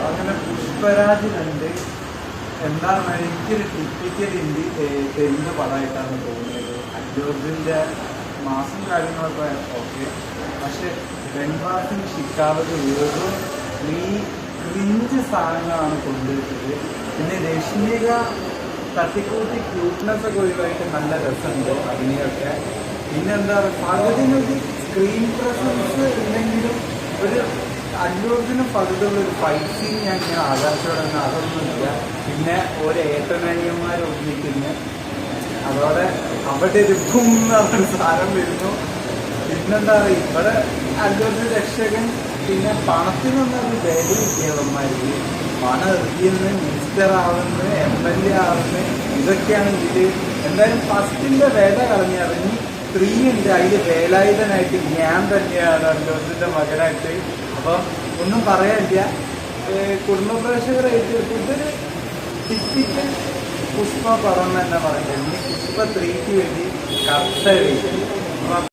അങ്ങനെ പുഷ്പരാജിലുണ്ട്. എന്താണ് എനിക്കൊരു ടിപ്പിക്കൽ തെലുങ്ക് പടമായിട്ടാണ് തോന്നിയത്. അല്ലൂർജിൻ്റെ മാസം കാര്യങ്ങളൊക്കെ ഓക്കെ, പക്ഷെ വെൺവാസിന് ഷിക്കാവത് വെറും ക്രിഞ്ച് സാധനങ്ങളാണ് കൊണ്ടുവരുന്നത്. പിന്നെ രശ്മിക തട്ടിക്കൂട്ടി ക്യൂട്ട്നെസ് ഒക്കെ ഒഴിവായിട്ട് നല്ല രസമുണ്ട് അഭിനയമൊക്കെ. പിന്നെന്താ പറയുക, പകുതിനൊരു സ്ക്രീൻ പ്രസൻസ് ഇല്ലെങ്കിലും ഒരു അല്ലൂർജിനും പകുതിയുള്ളൊരു ഫൈറ്റ് സീൻ ഞാൻ ഇങ്ങനെ ആകാശത്തോടെ അതൊന്നുമില്ല. പിന്നെ ഒരു ഏട്ടനനിയന്മാർ ഒന്നിക്കുന്നു, അതോടെ അവിടെ ഒരു ബും എന്നൊരു സാധനം വരുന്നു. പിന്നെന്താ പറയുക, ഇവിടെ അല്ലൂർജി രക്ഷകൻ. പിന്നെ പണത്തിനൊന്നൊരു വില കിട്ടിയവന്മാർക്ക് പണം എറിയുന്നു, മിനിസ്റ്റർ ആവുന്നു, MLA ആവുന്നു, ഇതൊക്കെയാണ് ഇതിൽ. എന്തായാലും ഫസ്റ്റിൻ്റെ വില കളഞ്ഞിറങ്ങി 3 ഉണ്ട്. അതിൽ വേലായുധനായിട്ട് ഞാൻ തന്നെയാണ് അല്ലൂർജിൻ്റെ മകനായിട്ട്. അപ്പം ഒന്നും പറയാനില്ല. കുടുംബ പ്രേക്ഷകരായിട്ട് ഇതൊരു ടിപ്പിക്കൽ പുഷ്പ പടം തന്നെ പറയുന്നത്. ഇനി പുഷ്പ 3ക്ക് വേണ്ടി കർത്ത